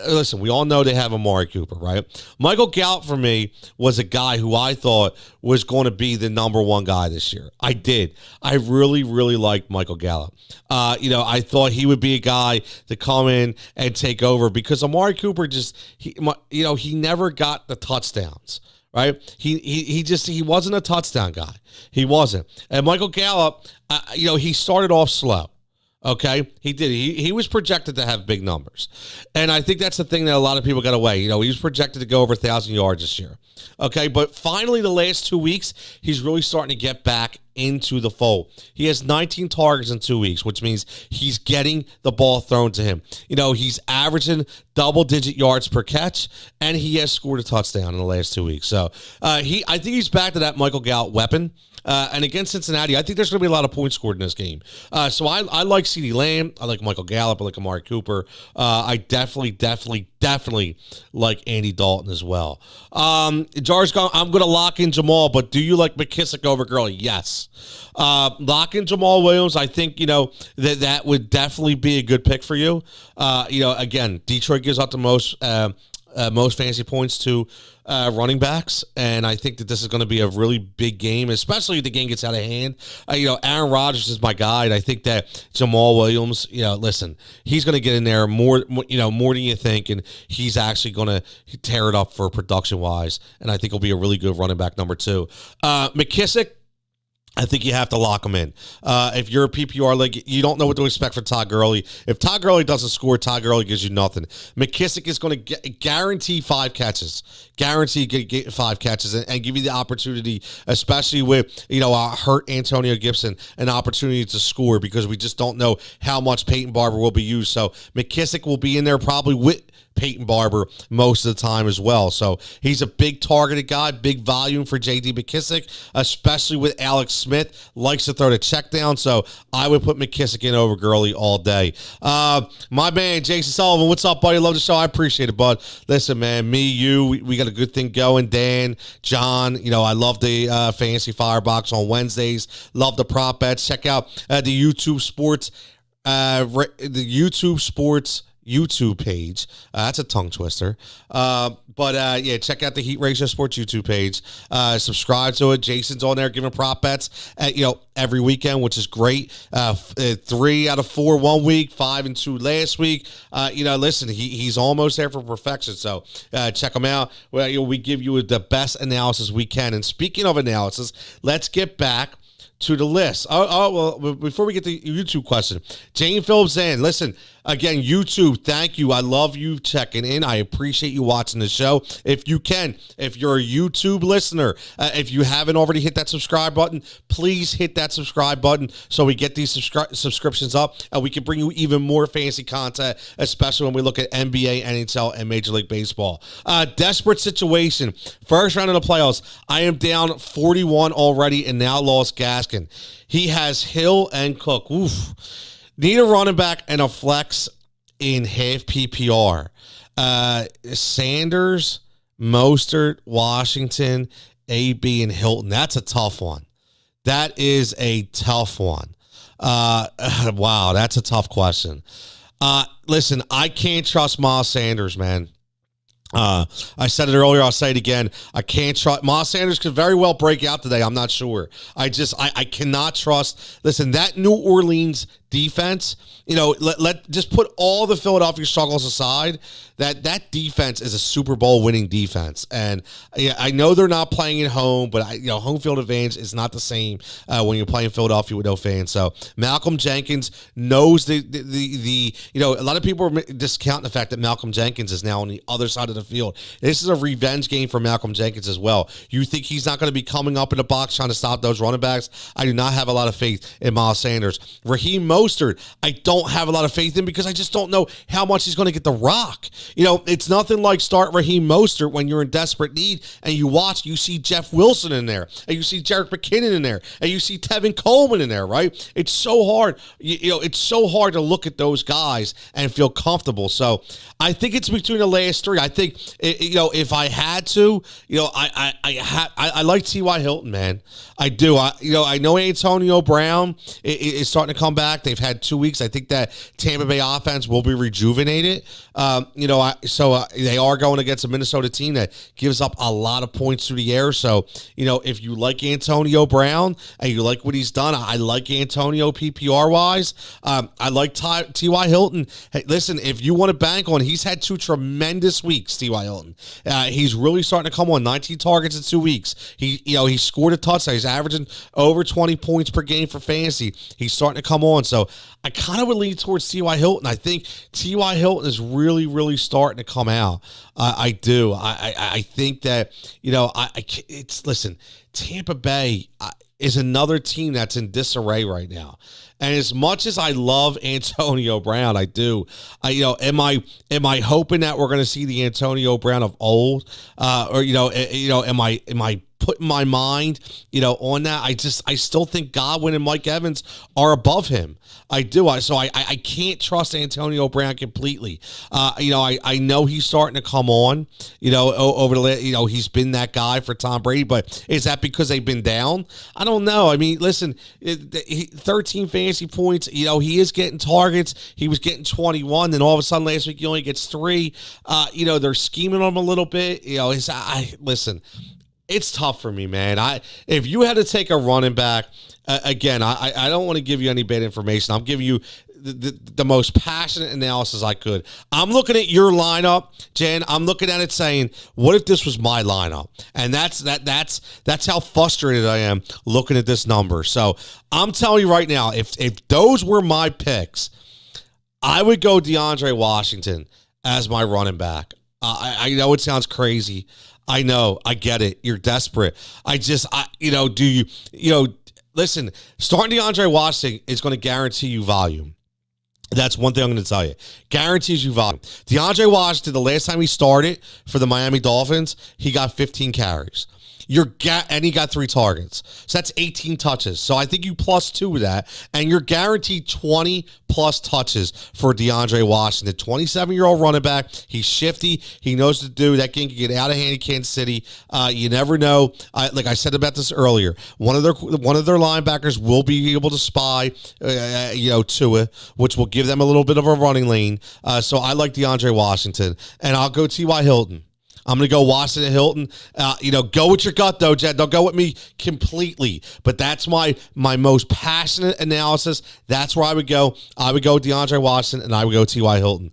Listen, we all know they have Amari Cooper, right? Michael Gallup, for me, was a guy who I thought was going to be the number 1 guy this year. I did. I really, really liked Michael Gallup. I thought he would be a guy to come in and take over because Amari Cooper he never got the touchdowns. Right? He wasn't a touchdown guy. He wasn't. And Michael Gallup, he started off slow. Okay? He did. He was projected to have big numbers. And I think that's the thing that a lot of people got away. He was projected to go over 1,000 yards this year. Okay? But finally, the last 2 weeks, he's really starting to get back into the fold. He has 19 targets in 2 weeks, which means he's getting the ball thrown to him. He's averaging double-digit yards per catch, and he has scored a touchdown in the last 2 weeks. So I think he's back to that Michael Gallup weapon. And against Cincinnati, I think there's going to be a lot of points scored in this game. So I like CeeDee Lamb. I like Michael Gallup. I like Amari Cooper. I definitely like Andy Dalton as well. Jar's gone. I'm going to lock in Jamal, but do you like McKissick over Gurley? Yes. Lock in Jamal Williams. I think, that would definitely be a good pick for you. Again, Detroit gives out the most fantasy points to running backs, and I think that this is going to be a really big game, especially if the game gets out of hand. Aaron Rodgers is my guy, and I think that Jamal Williams, listen, he's going to get in there more than you think, and he's actually going to tear it up for production-wise, and I think he'll be a really good running back number 2. McKissick, I think you have to lock him in. If you're a PPR league, you don't know what to expect for Todd Gurley. If Todd Gurley doesn't score, Todd Gurley gives you nothing. McKissick is going to guarantee 5 catches. Guarantee get 5 catches and give you the opportunity, especially with, hurt Antonio Gibson, an opportunity to score because we just don't know how much Peyton Barber will be used. So McKissick will be in there probably with Peyton Barber most of the time as well. So he's a big targeted guy, big volume for J.D. McKissick, especially with Alex Smith. Likes to throw the check down, so I would put McKissick in over Gurley all day. My man, Jason Sullivan, what's up, buddy? Love the show. I appreciate it, bud. Listen, man, we got a good thing going. Dan, John, I love the Fantasy Firebox on Wednesdays. Love the prop bets. Check out the YouTube Sports YouTube page. That's a tongue twister. Yeah, check out the Heat Ratio Sports YouTube page. Subscribe to it. Jason's on there giving prop bets every weekend, which is great. 3 out of 4 1 week, 5 and 2 last week. Listen, he's almost there for perfection. So check him out. We give you the best analysis we can. And speaking of analysis, let's get back to the list. Well, before we get to the YouTube question, Jane Phillips in. Listen, again, YouTube, thank you. I love you checking in. I appreciate you watching the show. If you're a YouTube listener, if you haven't already hit that subscribe button, please hit that subscribe button so we get these subscriptions up and we can bring you even more fantasy content, especially when we look at NBA, NHL, and Major League Baseball. Desperate situation. First round of the playoffs. I am down 41 already and now lost Gaskin. He has Hill and Cook. Oof. Need a running back and a flex in half PPR. Sanders, Mostert, Washington, AB, and Hilton. That's a tough one. That is a tough one. Wow, that's a tough question. Listen, I can't trust Miles Sanders, man. I said it earlier. I'll say it again. I can't trust. Miles Sanders could very well break out today. I'm not sure. I cannot trust. Listen, that New Orleans defense, let just put all the Philadelphia struggles aside. That defense is a Super Bowl winning defense, and I know they're not playing at home, but home field advantage is not the same when you're playing Philadelphia with no fans. So Malcolm Jenkins knows a lot of people are discounting the fact that Malcolm Jenkins is now on the other side of the field. This is a revenge game for Malcolm Jenkins as well. You think he's not going to be coming up in the box trying to stop those running backs? I do not have a lot of faith in Miles Sanders. Raheem Mostert, I don't have a lot of faith in because I just don't know how much he's going to get the rock. It's nothing like start Raheem Mostert when you're in desperate need and you see Jeff Wilson in there and you see Jerick McKinnon in there and you see Tevin Coleman in there, right? It's so hard. It's so hard to look at those guys and feel comfortable. So I think it's between the last 3. I think, if I had to, I like T.Y. Hilton, man. I do. I know Antonio Brown is starting to come back. They've had 2 weeks. I think that Tampa Bay offense will be rejuvenated. They are going against a Minnesota team that gives up a lot of points through the air. So, if you like Antonio Brown and you like what he's done, I like Antonio PPR-wise. I like T.Y. Hilton. Hey, listen, if you want to bank on, he's had 2 tremendous weeks, T.Y. Hilton. He's really starting to come on. 19 targets in 2 weeks. He scored a touchdown. He's averaging over 20 points per game for fantasy. He's starting to come on. So I kind of would lean towards T.Y. Hilton. I think T.Y. Hilton is really, really starting to come out. I do. I think that, listen, Tampa Bay is another team that's in disarray right now. And as much as I love Antonio Brown, I do. Am I hoping that we're going to see the Antonio Brown of old? Am I putting my mind, on that? I still think Godwin and Mike Evans are above him. I do. I can't trust Antonio Brown completely. I know he's starting to come on, over the, he's been that guy for Tom Brady, but is that because they've been down? I don't know. I mean, listen, 13 fantasy points, he is getting targets. He was getting 21. Then all of a sudden last week, he only gets 3. They're scheming on him a little bit. Listen, it's tough for me, man. If you had to take a running back, again, I don't want to give you any bad information. I'm giving you the most passionate analysis I could. I'm looking at your lineup, Jen. I'm looking at it saying, what if this was my lineup? And that's how frustrated I am looking at this number. So I'm telling you right now, if those were my picks, I would go DeAndre Washington as my running back. I know it sounds crazy. I know. I get it. You're desperate. Listen, starting DeAndre Washington is going to guarantee you volume. That's one thing I'm going to tell you. Guarantees you volume. DeAndre Washington, the last time he started for the Miami Dolphins, he got 15 carries. And he got 3 targets. So that's 18 touches. So I think you plus 2 with that, and you're guaranteed 20 plus touches for DeAndre Washington. 27-year-old running back. He's shifty. He knows what to do. That game can get out of hand in Kansas City. You never know. Like I said about this earlier, one of their linebackers will be able to spy, Tua, which will give them a little bit of a running lane. So I like DeAndre Washington, and I'll go T.Y. Hilton. I'm going to go Washington Hilton. Go with your gut, though, Jed. Don't go with me completely. But that's my most passionate analysis. That's where I would go. I would go with DeAndre Washington, and I would go T.Y. Hilton.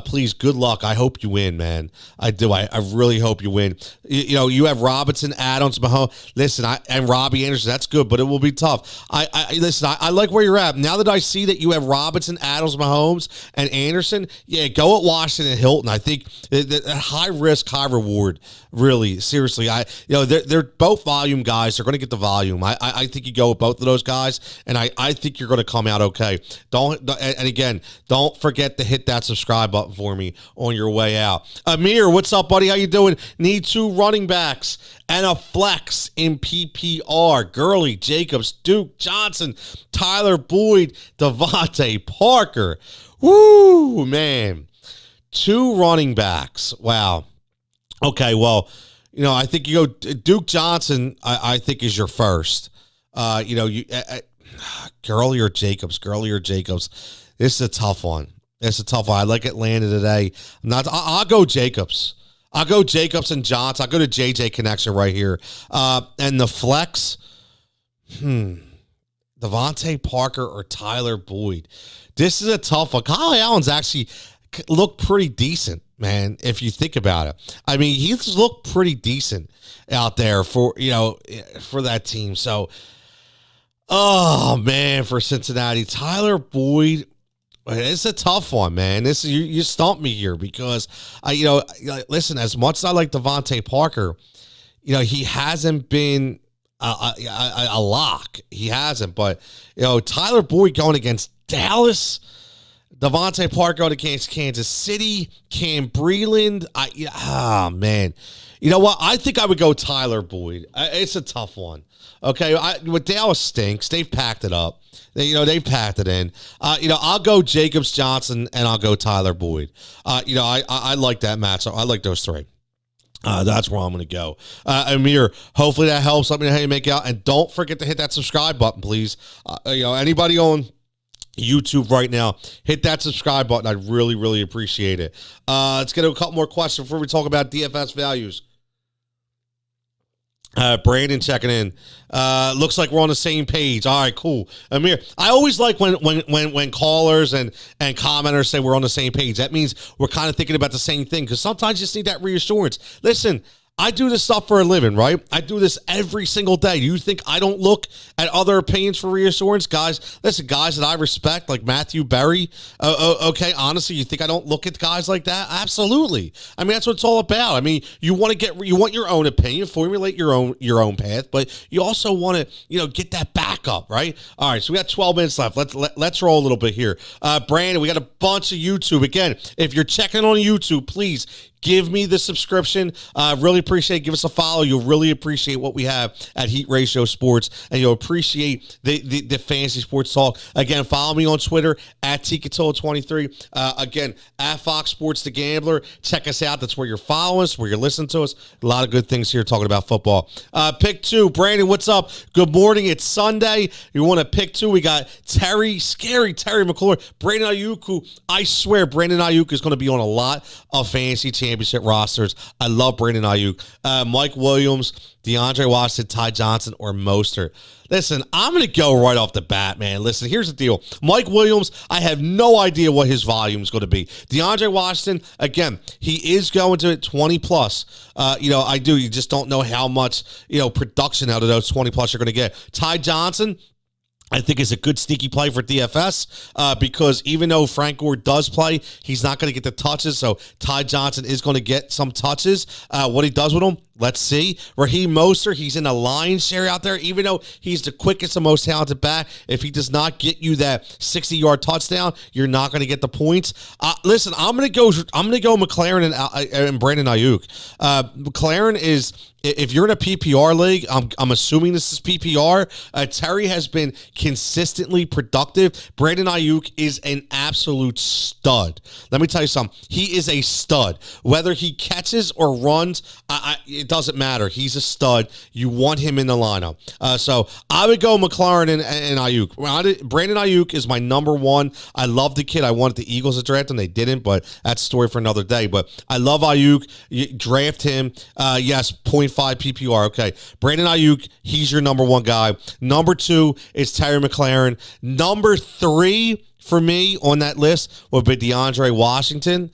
Please, good luck. I hope you win, man. I do. I really hope you win. You have Robinson, Adams, Mahomes. Listen, and Robbie Anderson. That's good, but it will be tough. I like where you're at. Now that I see that you have Robinson, Adams, Mahomes, and Anderson, go at Washington Hilton. I think that high risk, high reward. Really, seriously, they're both volume guys. They're going to get the volume. I think you go with both of those guys, and I think you're going to come out okay. Don't forget to hit that subscribe button for me on your way out. Amir, what's up, buddy? How you doing? Need 2 running backs and a flex in PPR. Gurley, Jacobs, Duke Johnson, Tyler Boyd, Devontae Parker. Woo, man. 2 running backs. Wow. Okay, well, I think you go Duke Johnson. I think is your first. Gurley or Jacobs. This is a tough one. I like Atlanta today. I'll go Jacobs. I'll go Jacobs and Johnson. I'll go to JJ connection right here. And the flex. Devontae Parker or Tyler Boyd. This is a tough one. Kyle Allen's actually looked pretty decent, man, if you think about it. I mean, he's looked pretty decent out there for that team. So, for Cincinnati, Tyler Boyd, it's a tough one, man. You stumped me here because listen, as much as I like Devontae Parker, he hasn't been a lock. He hasn't, but Tyler Boyd going against Dallas, Devontae Parker going against Kansas City, Cam Breland. Man. You know what? I think I would go Tyler Boyd. It's a tough one. Okay, with Dallas stinks. They've packed it up. They've packed it in. I'll go Jacobs, Johnson, and I'll go Tyler Boyd. I like that matchup. I like those 3. That's where I'm going to go. Amir, hopefully that helps. Let me know how you make out. And don't forget to hit that subscribe button, please. Anybody on YouTube right now, hit that subscribe button. I'd really, really appreciate it. Let's get to a couple more questions before we talk about DFS values. Brandon checking in. Looks like we're on the same page. All right, cool. Amir, I always like when callers and commenters say we're on the same page. That means we're kind of thinking about the same thing, because sometimes you just need that reassurance. Listen, I do this stuff for a living, right? I do this every single day. Do you think I don't look at other opinions for reassurance? Guys, listen, guys that I respect, like Matthew Berry. Okay, honestly, you think I don't look at guys like that? Absolutely. I mean, that's what it's all about. I mean, you want your own opinion, formulate your own path, but you also want to, get that backup, right? All right, so we got 12 minutes left. Let's roll a little bit here. Brandon, we got a bunch of YouTube. Again, if you're checking on YouTube, please give me the subscription. Really appreciate it. Give us a follow. You'll really appreciate what we have at Heat Ratio Sports, and you'll appreciate the fantasy sports talk. Again, follow me on Twitter at TCatilla23. Again, at Fox Sports The Gambler. Check us out. That's where you're following us, where you're listening to us. A lot of good things here talking about football. Pick 2. Brandon, what's up? Good morning. It's Sunday. You want to pick 2? We got scary Terry McLaurin, Brandon Ayuk, who I swear Brandon Ayuk is going to be on a lot of fantasy championship rosters. I love Brandon Ayuk. Mike Williams, DeAndre Washington, Ty Johnson, or Mostert. Listen, I'm going to go right off the bat, man. Listen, here's the deal. Mike Williams, I have no idea what his volume is going to be. DeAndre Washington, again, he is going to 20 plus. I do. You just don't know how much, production out of those 20 plus you're going to get. Ty Johnson, I think is a good sneaky play for DFS because even though Frank Gore does play, he's not going to get the touches. So Ty Johnson is going to get some touches. What he does with them, Let's see. Raheem Mostert, he's in a lion's share out there, even though he's the quickest and most talented back. If he does not get you that 60-yard touchdown, you're not going to get the points. Listen, I'm going to go McLaren and Brandon Ayuk. McLaren is, if you're in a PPR league, I'm assuming this is PPR. Terry has been consistently productive. Brandon Ayuk is an absolute stud. Let me tell you something. He is a stud. Whether he catches or runs, it doesn't matter. He's a stud. You want him in the lineup. So I would go McLaren and Ayuk. Brandon Ayuk is my number one. I love the kid. I wanted the Eagles to draft him. They didn't, but that's a story for another day. But I love Ayuk. You draft him. Yes, 0.5 PPR. Okay. Brandon Ayuk, he's your number one guy. Number two is Terry McLaren. Number three for me on that list would be DeAndre Washington.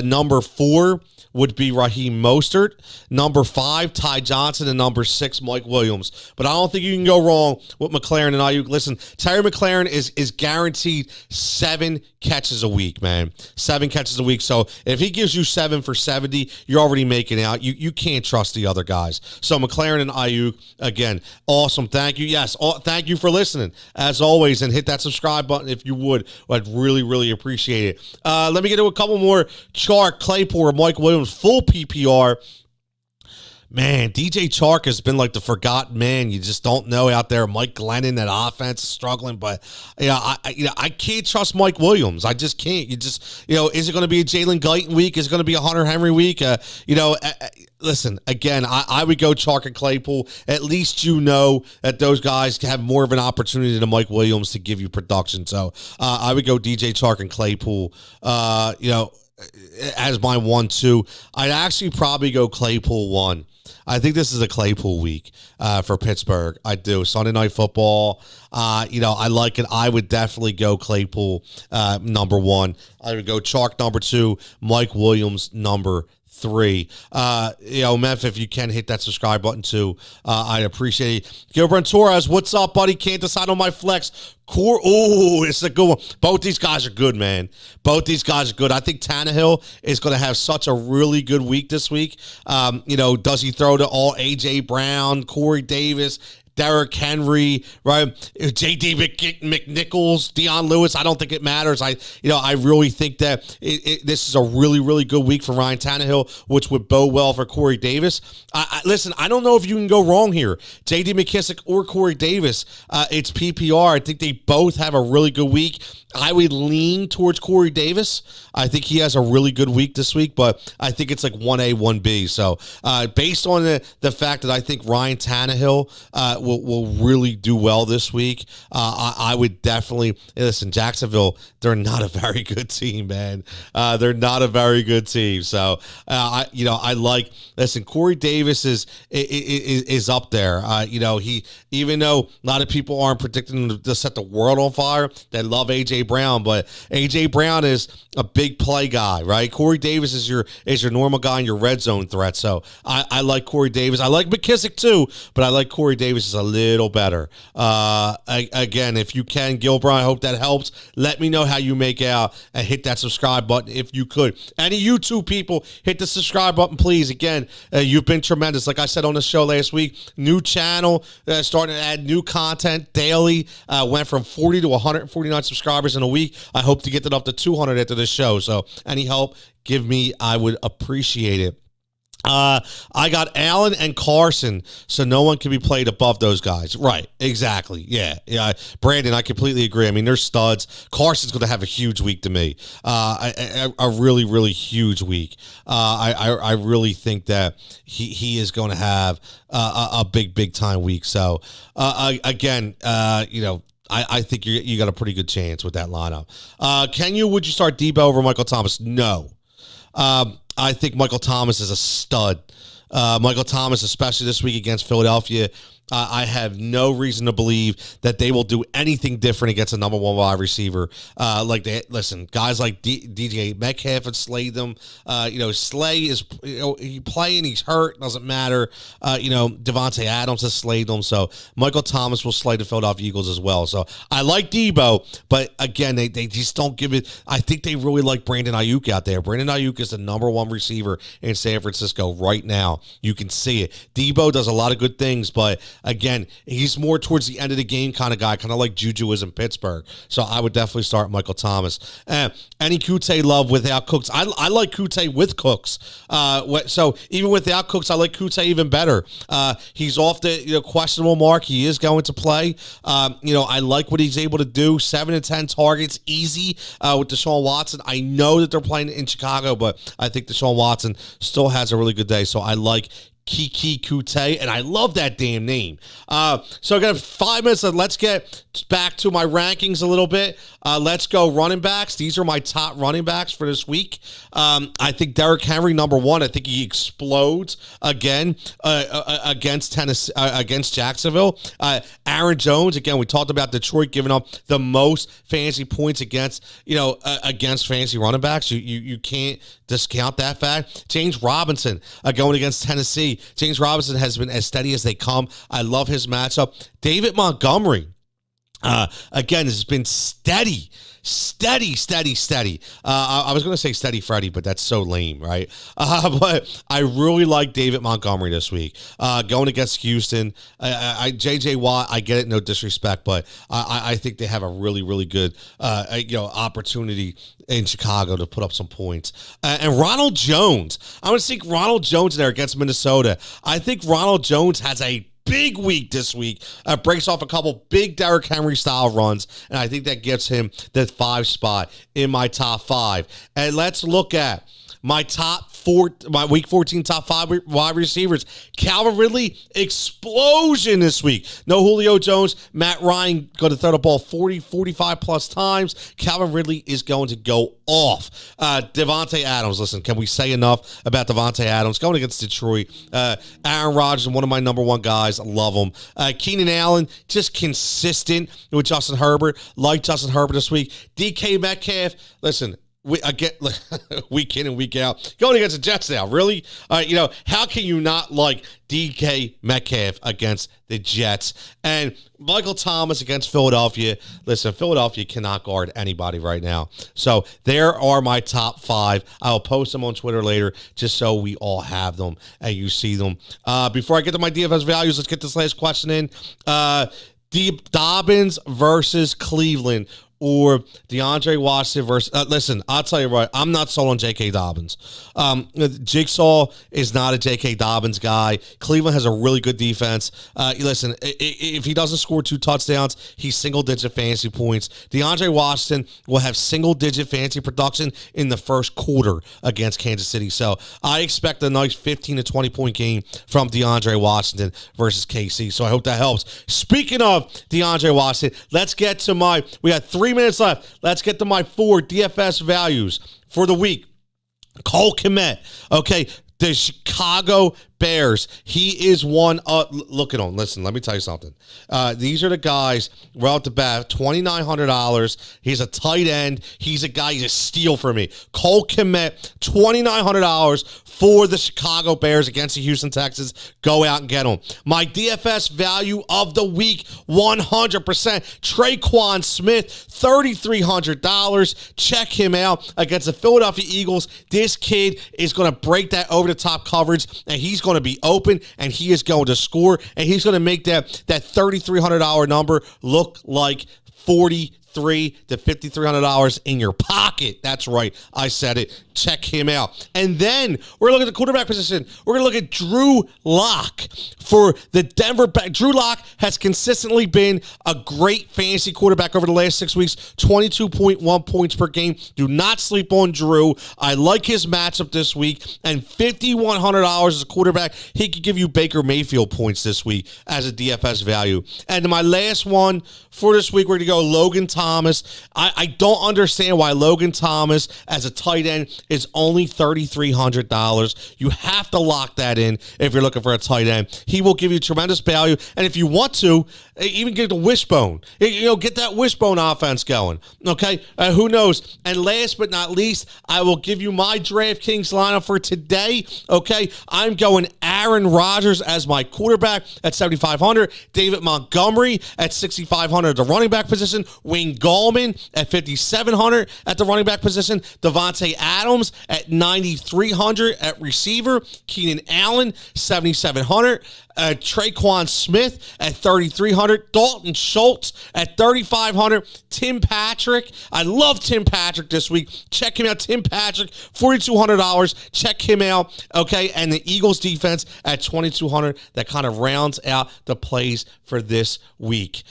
Number four would be Raheem Mostert. Number 5, Ty Johnson. And number 6, Mike Williams. But I don't think you can go wrong with McLaren and Ayuk. Listen, Terry McLaren is guaranteed 7 catches a week, man. 7 catches a week. So if he gives you 7 for 70, you're already making out. You can't trust the other guys. So McLaren and Ayuk, again, awesome. Thank you. Yes, thank you for listening, as always. And hit that subscribe button if you would. I'd really, really appreciate it. Let me get to a couple more. Chark, Claypool, Mike Williams, full PPR. Man, DJ Chark has been like the forgotten man. You just don't know out there. Mike Glennon, that offense is struggling, but I can't trust Mike Williams. I just can't. Is it going to be a Jalen Guyton week? Is it going to be a Hunter Henry week? Listen, again, I would go Chark and Claypool. At least you know that those guys have more of an opportunity than Mike Williams to give you production. So I would go DJ Chark and Claypool. As my 1-2. I'd actually probably go Claypool 1. I think this is a Claypool week for Pittsburgh. I do. Sunday Night Football. I like it. I would definitely go Claypool number 1. I would go Chark number 2. Mike Williams number 3. Memph, if you can hit that subscribe button too, I'd appreciate it. Gilbert Torres, what's up, buddy? Can't decide on my flex. It's a good one. Both these guys are good, man. Both these guys are good. I think Tannehill is going to have such a really good week this week. Does he throw to all A.J. Brown, Corey Davis, Derrick Henry, right? J.D. McNichols, Deion Lewis. I don't think it matters. I really think that this is a really, really good week for Ryan Tannehill, which would bode well for Corey Davis. Listen, I don't know if you can go wrong here. J.D. McKissick or Corey Davis. It's PPR. I think they both have a really good week. I would lean towards Corey Davis. I think he has a really good week this week, but I think it's like 1A, 1B. So based on the fact that I think Ryan Tannehill will really do well this week, I would definitely listen. Jacksonville, they're not a very good team, man. They're not a very good team. So I like. Listen, Corey Davis is up there. He, even though a lot of people aren't predicting him to set the world on fire, they love A.J. Brown, but A.J. Brown is a big play guy, right? Corey Davis is your normal guy in your red zone threat. So I like Corey Davis. I like McKissick too, but I like Corey Davis is a little better. Again, if you can, Gilbert, I hope that helps. Let me know how you make out and hit that subscribe button if you could. Any YouTube people, hit the subscribe button, please. Again, you've been tremendous. Like I said on the show last week, new channel, starting to add new content daily. Went from 40 to 149 subscribers in a week. I hope to get that up to 200 after this show. So any help, give me. I would appreciate it. I got Allen and Carson, so no one can be played above those guys. Right, exactly. Yeah. Brandon, I completely agree. I mean, they're studs. Carson's going to have a huge week to me. A really, really huge week. I really think that he is going to have a big time week. So, again, I think you got a pretty good chance with that lineup. Would you start Debo over Michael Thomas? No. I think Michael Thomas is a stud. Michael Thomas, especially this week against Philadelphia, I have no reason to believe that they will do anything different against a number one wide receiver. Guys like DJ Metcalf have slayed them. Slay is he playing, he's hurt, doesn't matter. Devontae Adams has slayed them. So Michael Thomas will slay the Philadelphia Eagles as well. So I like Debo, but again, they just don't give it. I think they really like Brandon Ayuk out there. Brandon Ayuk is the number one receiver in San Francisco right now. You can see it. Debo does a lot of good things, but again, he's more towards the end of the game kind of guy, kind of like Juju is in Pittsburgh. So I would definitely start Michael Thomas. Any Kute love without Cooks? I like Kute with Cooks. So even without Cooks, I like Kute even better. He's off the questionable mark. He is going to play. I like what he's able to do. 7 to 10 targets, easy with Deshaun Watson. I know that they're playing in Chicago, but I think Deshaun Watson still has a really good day. So I like Kiki Kute, and I love that damn name. So I got 5 minutes left. Let's get back to my rankings a little bit. Let's go running backs. These are my top running backs for this week. I think Derrick Henry, number one. I think he explodes again against Tennessee, against Jacksonville. Aaron Jones, again, we talked about Detroit giving up the most fantasy points against fantasy running backs. You can't discount that fact. James Robinson going against Tennessee. James Robinson has been as steady as they come. I love his matchup. David Montgomery, again, has been steady. I was going to say Steady Freddy, but that's so lame, right? But I really like David Montgomery this week. Going against Houston, J.J. Watt, I get it, no disrespect, but I think they have a really, really good opportunity in Chicago to put up some points. And Ronald Jones, I'm going to see Ronald Jones there against Minnesota. I think Ronald Jones has a big week this week, breaks off a couple big Derrick Henry style runs, and I think that gives him the 5 spot in my top 5. And let's look at my my week 14 top 5 wide receivers. Calvin Ridley, explosion this week. No Julio Jones. Matt Ryan going to throw the ball 45 plus times. Calvin Ridley is going to go off. Devontae Adams, listen, can we say enough about Devontae Adams going against Detroit? Aaron Rodgers, one of my number one guys. I love him. Keenan Allen, just consistent with Justin Herbert. Like Justin Herbert this week. DK Metcalf, listen, I get week in and week out going against the Jets now. Really? How can you not like DK Metcalf against the Jets? And Michael Thomas against Philadelphia. Listen, Philadelphia cannot guard anybody right now. So there are my top 5. I'll post them on Twitter later just so we all have them and you see them. Before I get to my DFS values, let's get this last question in. Dobbins versus Cleveland, or DeAndre Washington versus... listen, I'll tell you what, I'm not sold on J.K. Dobbins. Jigsaw is not a J.K. Dobbins guy. Cleveland has a really good defense. Listen, if he doesn't score 2 touchdowns, he's single-digit fantasy points. DeAndre Washington will have single-digit fantasy production in the first quarter against Kansas City. So I expect a nice 15 to 20-point game from DeAndre Washington versus KC. So I hope that helps. Speaking of DeAndre Washington, let's get to we got 3 minutes left. Let's get to my 4 DFS values for the week. Cole Kmet, okay, the Chicago Bears. He is one. Look at him. Listen, let me tell you something. These are the guys right off the bat. $2,900. He's a tight end. He's a guy. He's a steal for me. Cole Kmet, $2,900 for the Chicago Bears against the Houston Texans. Go out and get him. My DFS value of the week, 100%. Traquan Smith, $3,300. Check him out against the Philadelphia Eagles. This kid is going to break that over-the-top coverage, and he's going to be open, and he is going to score, and he's going to make that $3,300 number look like $43,000 to $5,300 in your pocket. That's right. I said it. Check him out. And then we're going to look at the quarterback position. We're going to look at Drew Lock for the Denver. Drew Lock has consistently been a great fantasy quarterback over the last 6 weeks. 22.1 points per game. Do not sleep on Drew. I like his matchup this week. And $5,100 as a quarterback. He could give you Baker Mayfield points this week as a DFS value. And my last one for this week, we're going to go Logan Thomas Thomas. I don't understand why Logan Thomas as a tight end is only $3,300. You have to lock that in if you're looking for a tight end. He will give you tremendous value. And if you want to, even get the wishbone. Get that wishbone offense going. Okay? Who knows? And last but not least, I will give you my DraftKings lineup for today. Okay? I'm going Aaron Rodgers as my quarterback at 7,500. David Montgomery at 6,500 at the running back position. Wayne Gallman at 5,700 at the running back position. Devontae Adams at 9,300 at receiver. Keenan Allen, 7,700. Traquan Smith at 3,300. Dalton Schultz at 3,500. Tim Patrick. I love Tim Patrick this week. Check him out. Tim Patrick, $4,200. Check him out. Okay. And the Eagles defense at 2,200. That kind of rounds out the plays for this week.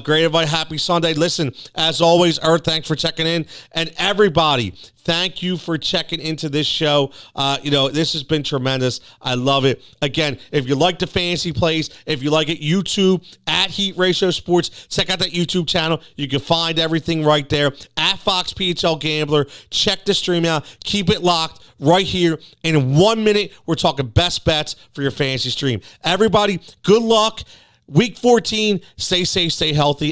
Great advice. Happy Sunday. Listen, as always, Earth, thanks for checking in. And everybody, thank you for checking into this show. This has been tremendous. I love it. Again, if you like the fantasy plays, if you like it, YouTube at Heat Ratio Sports. Check out that YouTube channel. You can find everything right there at Fox PHL Gambler. Check the stream out. Keep it locked right here. In 1 minute, we're talking best bets for your fantasy stream. Everybody, good luck. Week 14, stay safe, stay healthy.